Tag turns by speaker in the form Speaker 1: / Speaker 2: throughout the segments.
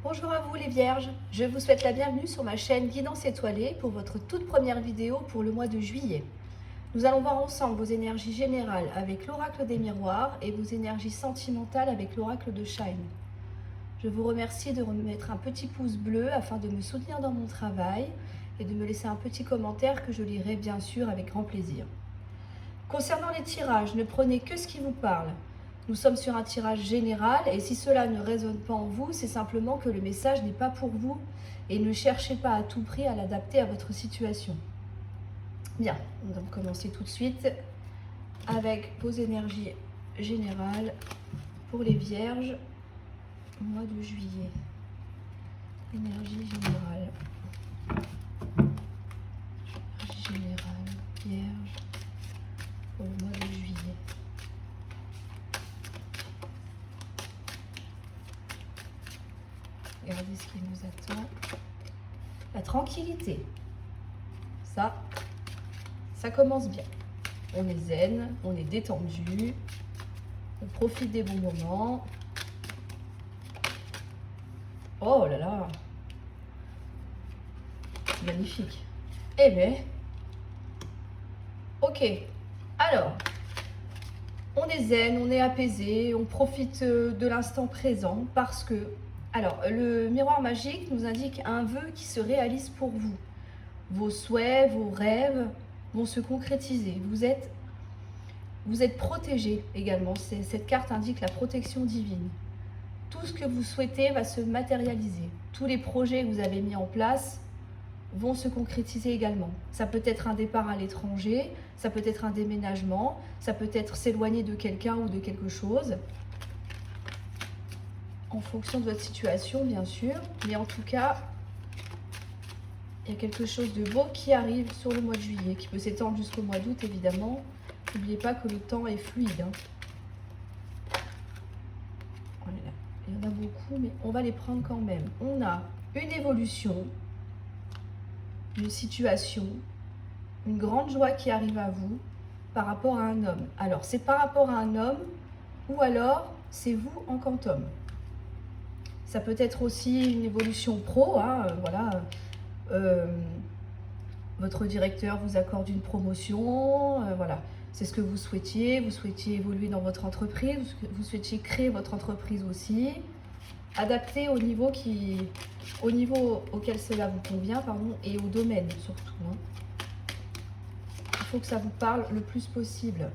Speaker 1: Bonjour à vous les Vierges, je vous souhaite la bienvenue sur ma chaîne Guidance étoilée pour votre toute première vidéo pour le mois de juillet. Nous allons voir ensemble vos énergies générales avec l'oracle des miroirs et vos énergies sentimentales avec l'oracle de Shine. Je vous remercie de remettre un petit pouce bleu afin de me soutenir dans mon travail et de me laisser un petit commentaire que je lirai bien sûr avec grand plaisir. Concernant les tirages, ne prenez que ce qui vous parle. Nous sommes sur un tirage général et si cela ne résonne pas en vous, c'est simplement que le message n'est pas pour vous et ne cherchez pas à tout prix à l'adapter à votre situation. Bien, nous allons commencer tout de suite avec vos énergies générales pour les Vierges au mois de juillet. Énergie générale. Énergie générale, Vierge, pour le mois de juillet. Regardez ce qui nous attend. La tranquillité. Ça commence bien. On est zen, on est détendu, on profite des bons moments. Oh là là, c'est magnifique. Eh bien, ok. Alors, on est zen, on est apaisé, on profite de l'instant présent parce que, alors, le miroir magique nous indique un vœu qui se réalise pour vous. Vos souhaits, vos rêves vont se concrétiser. Vous êtes protégé également. Cette carte indique la protection divine. Tout ce que vous souhaitez va se matérialiser. Tous les projets que vous avez mis en place vont se concrétiser également. Ça peut être un départ à l'étranger, ça peut être un déménagement, ça peut être s'éloigner de quelqu'un ou de quelque chose, en fonction de votre situation bien sûr, mais en tout cas, il y a quelque chose de beau qui arrive sur le mois de juillet, qui peut s'étendre jusqu'au mois d'août évidemment. N'oubliez pas que le temps est fluide. Il y en a beaucoup, mais on va les prendre quand même. On a une évolution, une situation, une grande joie qui arrive à vous par rapport à un homme. Alors, c'est par rapport à un homme ou alors c'est vous en quantum. Ça peut être aussi une évolution pro, hein, voilà. Votre directeur vous accorde une promotion, voilà. C'est ce que vous souhaitiez évoluer dans votre entreprise, vous souhaitiez créer votre entreprise aussi, adapter au niveau auquel cela vous convient, pardon, et au domaine surtout. Hein. Il faut que ça vous parle le plus possible.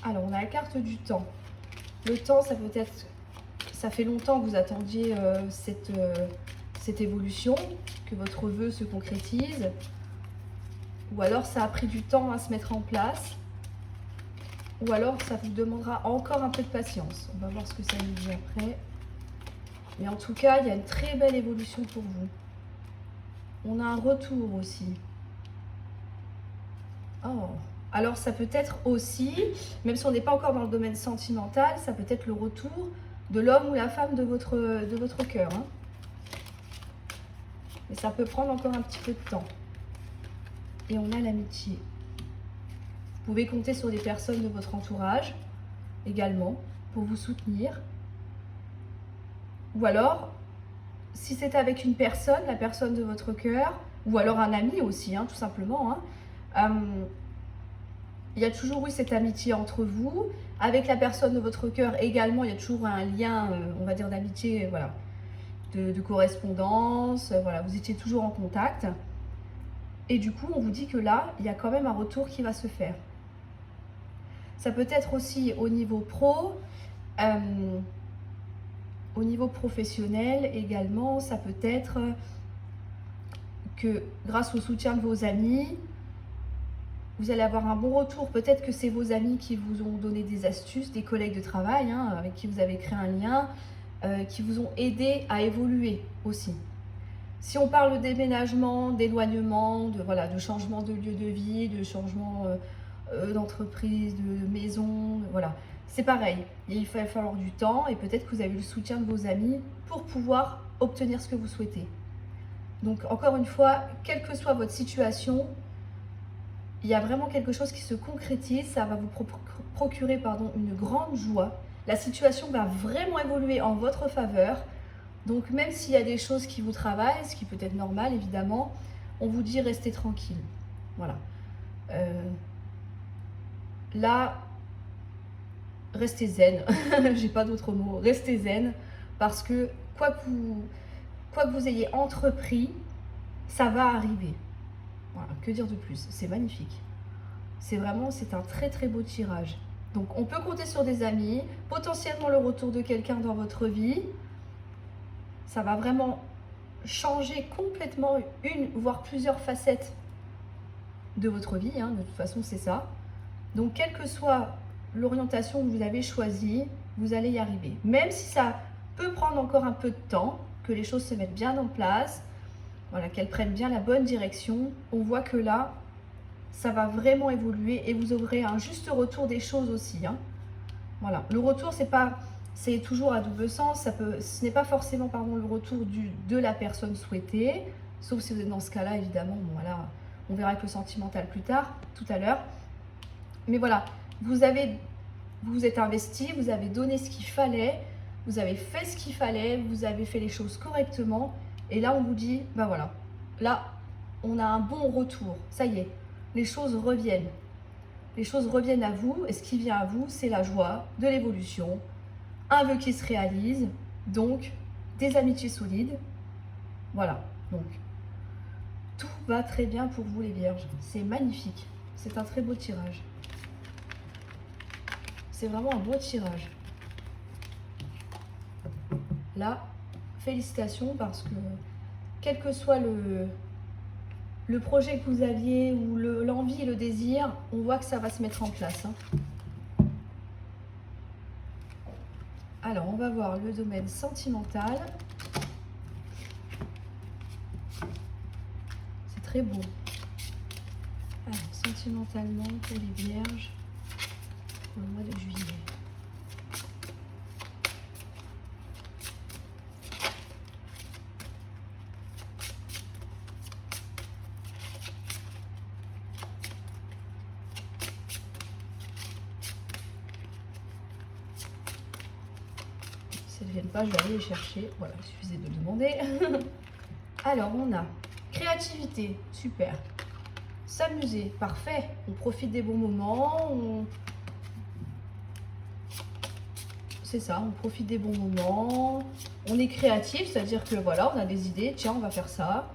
Speaker 1: Alors, on a la carte du temps. Le temps, ça fait longtemps que vous attendiez cette évolution, que votre vœu se concrétise, ou alors ça a pris du temps à se mettre en place, ou alors ça vous demandera encore un peu de patience. On va voir ce que ça nous dit après. Mais en tout cas, il y a une très belle évolution pour vous. On a un retour aussi. Oh. Alors ça peut être aussi, même si on n'est pas encore dans le domaine sentimental, ça peut être le retour de l'homme ou la femme de votre cœur. Hein. Mais ça peut prendre encore un petit peu de temps. Et on a l'amitié. Vous pouvez compter sur des personnes de votre entourage également pour vous soutenir. Ou alors, si c'est avec une personne, la personne de votre cœur, ou alors un ami aussi, hein, tout simplement, hein, il y a toujours eu cette amitié entre vous. Avec la personne de votre cœur également, il y a toujours un lien, on va dire, d'amitié, voilà, de correspondance, voilà, vous étiez toujours en contact. Et du coup, on vous dit que là, il y a quand même un retour qui va se faire. Ça peut être aussi au niveau pro, au niveau professionnel également. Ça peut être que grâce au soutien de vos amis, vous allez avoir un bon retour. Peut-être que c'est vos amis qui vous ont donné des astuces, des collègues de travail, hein, avec qui vous avez créé un lien, qui vous ont aidé à évoluer aussi. Si on parle de déménagement, d'éloignement, de changement de lieu de vie, de changement d'entreprise, de maison, voilà, c'est pareil. Il va falloir du temps et peut-être que vous avez eu le soutien de vos amis pour pouvoir obtenir ce que vous souhaitez. Donc encore une fois, quelle que soit votre situation, il y a vraiment quelque chose qui se concrétise, ça va vous procurer une grande joie La situation va vraiment évoluer en votre faveur. Donc même s'il y a des choses qui vous travaillent, ce qui peut être normal évidemment, on vous dit restez tranquille. Voilà. Là, restez zen. J'ai pas d'autre mot. Restez zen parce que quoi que vous ayez entrepris, ça va arriver. Voilà, que dire de plus? C'est magnifique. C'est un très très beau tirage. Donc on peut compter sur des amis, potentiellement le retour de quelqu'un dans votre vie. Ça va vraiment changer complètement une, voire plusieurs facettes de votre vie. Hein. De toute façon, c'est ça. Donc quelle que soit l'orientation que vous avez choisie, vous allez y arriver. Même si ça peut prendre encore un peu de temps, que les choses se mettent bien en place, voilà, qu'elles prennent bien la bonne direction, on voit que là, ça va vraiment évoluer et vous aurez un juste retour des choses aussi. Hein. Voilà, le retour, c'est toujours à double sens. Ce n'est pas forcément le retour de la personne souhaitée, sauf si vous êtes dans ce cas-là, évidemment. Bon, voilà, on verra avec le sentimental plus tard, tout à l'heure. Mais voilà, vous vous êtes investi, vous avez donné ce qu'il fallait, vous avez fait ce qu'il fallait, vous avez fait les choses correctement. Et là, on vous dit, ben voilà, là, on a un bon retour. Ça y est, les choses reviennent. Les choses reviennent à vous. Et ce qui vient à vous, c'est la joie, de l'évolution, un vœu qui se réalise, donc des amitiés solides. Voilà, donc tout va très bien pour vous les vierges. C'est magnifique. C'est un très beau tirage. C'est vraiment un beau tirage. Là, félicitations parce que quel que soit le projet que vous aviez ou l'envie et le désir, on voit que ça va se mettre en place. Hein. Alors, on va voir le domaine sentimental. C'est très beau. Alors, sentimentalement pour les vierges, pour le mois de juillet. Si elles ne viennent pas, je vais aller les chercher. Voilà, il suffisait de le demander. Alors, on a créativité, super. S'amuser, parfait. On profite des bons moments. C'est ça, on profite des bons moments. On est créatif, c'est-à-dire que voilà, on a des idées. Tiens, on va faire ça.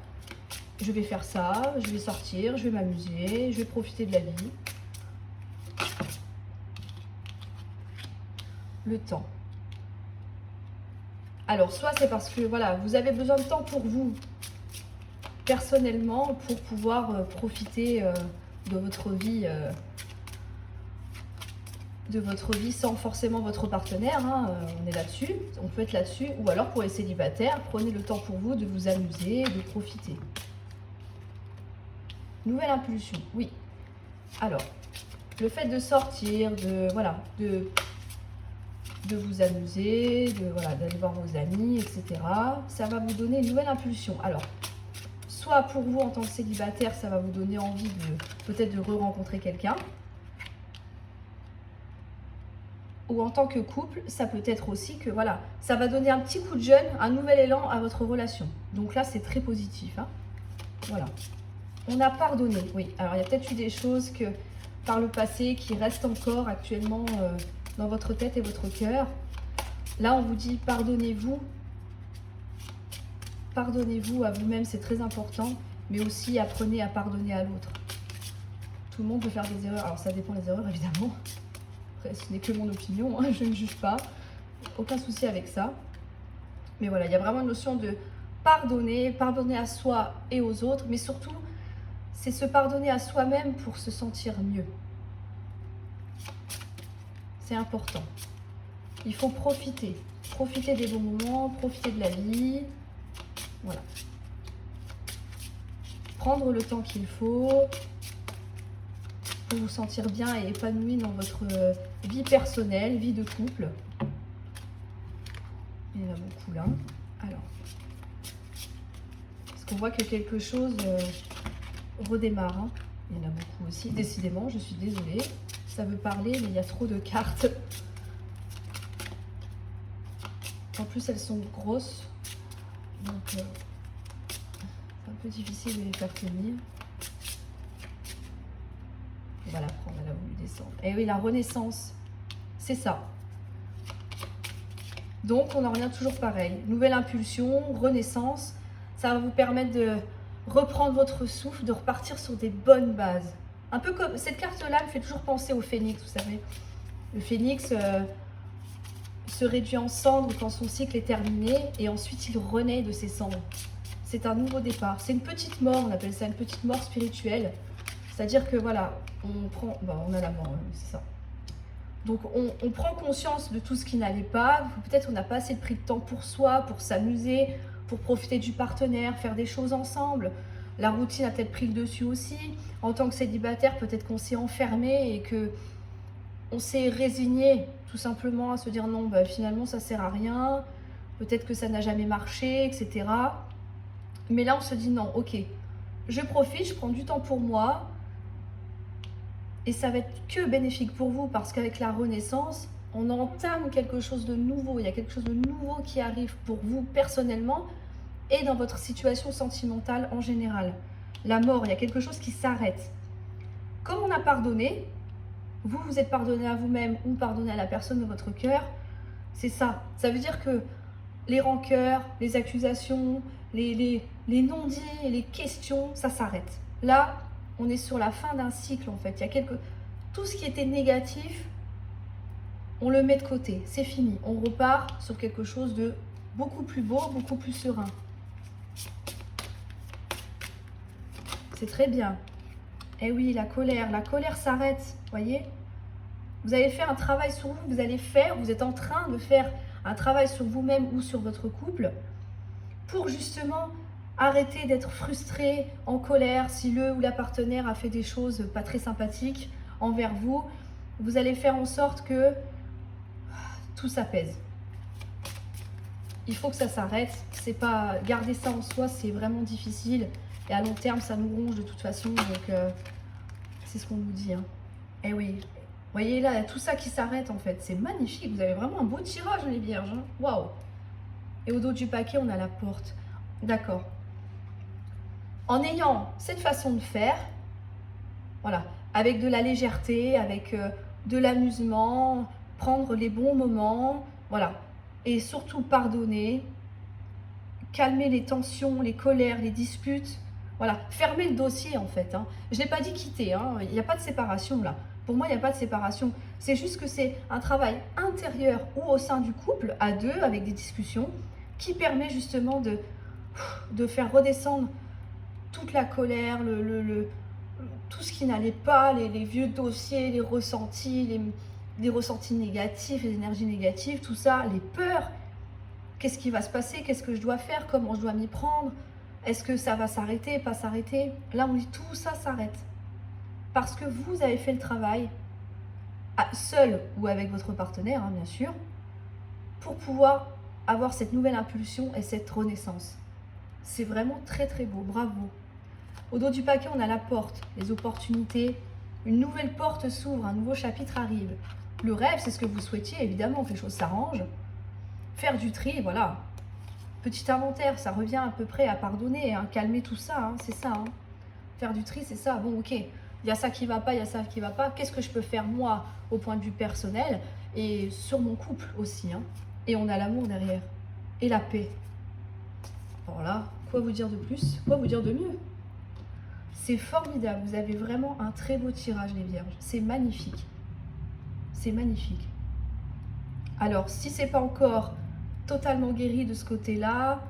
Speaker 1: Je vais faire ça. Je vais sortir. Je vais m'amuser. Je vais profiter de la vie. Le temps. Alors, soit c'est parce que voilà, vous avez besoin de temps pour vous, personnellement, pour pouvoir profiter de votre vie sans forcément votre partenaire. Hein, on est là-dessus, on peut être là-dessus. Ou alors pour les célibataires, prenez le temps pour vous de vous amuser, de profiter. Nouvelle impulsion, oui. Alors, le fait de sortir, de vous amuser, d'aller voir vos amis, etc. Ça va vous donner une nouvelle impulsion. Alors, soit pour vous en tant que célibataire, ça va vous donner envie peut-être de re-rencontrer quelqu'un. Ou en tant que couple, ça peut être aussi que voilà, ça va donner un petit coup de jeune, un nouvel élan à votre relation. Donc là, c'est très positif. Hein. Voilà. On a pardonné, oui. Alors, il y a peut-être eu des choses que par le passé qui restent encore actuellement dans votre tête et votre cœur. Là, on vous dit pardonnez-vous. Pardonnez-vous à vous-même, c'est très important. Mais aussi, apprenez à pardonner à l'autre. Tout le monde peut faire des erreurs. Alors, ça dépend des erreurs, évidemment. Après, ce n'est que mon opinion, hein, je ne juge pas. Aucun souci avec ça. Mais voilà, il y a vraiment une notion de pardonner à soi et aux autres. Mais surtout, c'est se pardonner à soi-même pour se sentir mieux. C'est important. Il faut profiter. Profiter des bons moments, profiter de la vie. Voilà. Prendre le temps qu'il faut pour vous sentir bien et épanoui dans votre vie personnelle, vie de couple. Il y en a beaucoup là. Alors, est-ce qu'on voit que quelque chose redémarre, hein. Il y en a beaucoup aussi. Décidément, je suis désolée. Ça veut parler, mais il y a trop de cartes. En plus, elles sont grosses. Donc, c'est un peu difficile de les faire tenir. On va la prendre, elle a voulu descendre. Et oui, la renaissance, c'est ça. Donc, on en revient toujours pareil. Nouvelle impulsion, renaissance. Ça va vous permettre de reprendre votre souffle, de repartir sur des bonnes bases. Un peu comme cette carte-là me fait toujours penser au phénix, vous savez. Le phénix se réduit en cendres quand son cycle est terminé et ensuite il renaît de ses cendres. C'est un nouveau départ. C'est une petite mort, on appelle ça une petite mort spirituelle. C'est-à-dire que voilà, on prend, on a la mort, c'est ça. Donc on prend conscience de tout ce qui n'allait pas. Peut-être on n'a pas assez pris de temps pour soi, pour s'amuser, pour profiter du partenaire, faire des choses ensemble. La routine a peut-être pris le dessus aussi. En tant que célibataire, peut-être qu'on s'est enfermé et que on s'est résigné tout simplement à se dire non, finalement ça sert à rien. Peut-être que ça n'a jamais marché, etc. Mais là on se dit non, ok, je profite, je prends du temps pour moi. Et ça va être que bénéfique pour vous parce qu'avec la renaissance, on entame quelque chose de nouveau. Il y a quelque chose de nouveau qui arrive pour vous personnellement et dans votre situation sentimentale en général. La mort, il y a quelque chose qui s'arrête. Comme on a pardonné, vous vous êtes pardonné à vous-même ou pardonné à la personne de votre cœur, c'est ça. Ça veut dire que les rancœurs, les accusations, les non-dits, les questions, ça s'arrête. Là, on est sur la fin d'un cycle en fait. Il y a tout ce qui était négatif, on le met de côté. C'est fini. On repart sur quelque chose de beaucoup plus beau, beaucoup plus serein. C'est très bien. Eh oui, la colère s'arrête, voyez. Vous allez faire un travail sur vous, vous êtes en train de faire un travail sur vous-même ou sur votre couple pour justement arrêter d'être frustré, en colère si le ou la partenaire a fait des choses pas très sympathiques envers vous. Vous allez faire en sorte que tout s'apaise. Il faut que ça s'arrête. C'est pas garder ça en soi, c'est vraiment difficile. Et à long terme, ça nous ronge de toute façon. Donc, c'est ce qu'on nous dit. Hein. Eh oui. Vous voyez là, il y a tout ça qui s'arrête en fait. C'est magnifique. Vous avez vraiment un beau tirage, les vierges. Hein. Waouh. Et au dos du paquet, on a la porte. D'accord. En ayant cette façon de faire, voilà, avec de la légèreté, avec de l'amusement, prendre les bons moments, voilà, et surtout pardonner, calmer les tensions, les colères, les disputes, voilà, fermer le dossier en fait. Hein. Je n'ai pas dit quitter, hein. Il n'y a pas de séparation là. Pour moi, il n'y a pas de séparation. C'est juste que c'est un travail intérieur ou au sein du couple, à deux, avec des discussions, qui permet justement de faire redescendre toute la colère, tout ce qui n'allait pas, les vieux dossiers, les ressentis négatifs, les énergies négatives, tout ça, les peurs. Qu'est-ce qui va se passer? Qu'est-ce que je dois faire? Comment je dois m'y prendre? Est-ce que ça va s'arrêter, pas s'arrêter? Là, on dit tout ça s'arrête. Parce que vous avez fait le travail, seul ou avec votre partenaire, hein, bien sûr, pour pouvoir avoir cette nouvelle impulsion et cette renaissance. C'est vraiment très très beau, bravo. Au dos du paquet, on a la porte, les opportunités. Une nouvelle porte s'ouvre, un nouveau chapitre arrive. Le rêve, c'est ce que vous souhaitiez, évidemment, que les choses s'arrangent. Faire du tri, voilà. Petit inventaire, ça revient à peu près à pardonner, hein, calmer tout ça, hein, c'est ça. Hein. Faire du tri, c'est ça. Bon, ok, il y a ça qui va pas, il y a ça qui va pas. Qu'est-ce que je peux faire, moi, au point de vue personnel et sur mon couple aussi. Hein. Et on a l'amour derrière. Et la paix. Alors là, quoi vous dire de plus? Quoi vous dire de mieux? C'est formidable, vous avez vraiment un très beau tirage les vierges, c'est magnifique. C'est magnifique. Alors, si ce n'est pas encore totalement guéri de ce côté-là,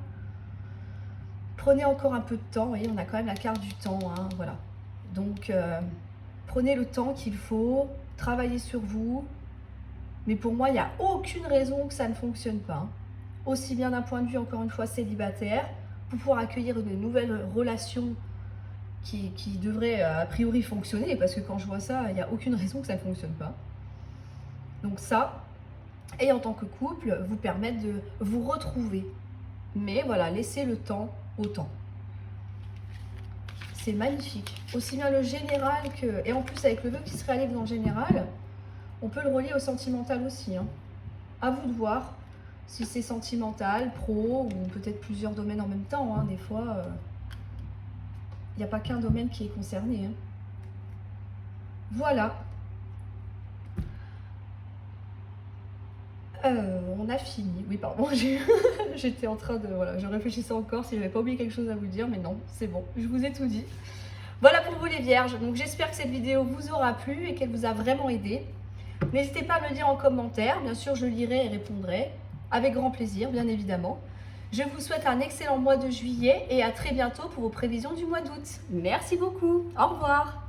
Speaker 1: prenez encore un peu de temps, vous voyez, on a quand même la carte du temps, hein, voilà. Donc, prenez le temps qu'il faut, travaillez sur vous, mais pour moi, il n'y a aucune raison que ça ne fonctionne pas. Hein. Aussi bien d'un point de vue, encore une fois, célibataire, pour pouvoir accueillir de nouvelles relations qui devrait a priori fonctionner, parce que quand je vois ça, il n'y a aucune raison que ça ne fonctionne pas. Donc ça, et en tant que couple, vous permettre de vous retrouver. Mais voilà, laissez le temps au temps. C'est magnifique. Aussi bien le général que... Et en plus, avec le vœu qui se réalise dans le général, on peut le relier au sentimental aussi. Hein. À vous de voir. Si c'est sentimental, pro, ou peut-être plusieurs domaines en même temps, hein, des fois, il n'y a pas qu'un domaine qui est concerné. Hein. Voilà. On a fini. Oui, pardon, j'étais en train de... Voilà, je réfléchissais encore si j'avais pas oublié quelque chose à vous dire, mais non, c'est bon, je vous ai tout dit. Voilà pour vous les vierges. Donc j'espère que cette vidéo vous aura plu et qu'elle vous a vraiment aidé. N'hésitez pas à me le dire en commentaire. Bien sûr, je lirai et répondrai avec grand plaisir, bien évidemment. Je vous souhaite un excellent mois de juillet et à très bientôt pour vos prévisions du mois d'août. Merci beaucoup. Au revoir.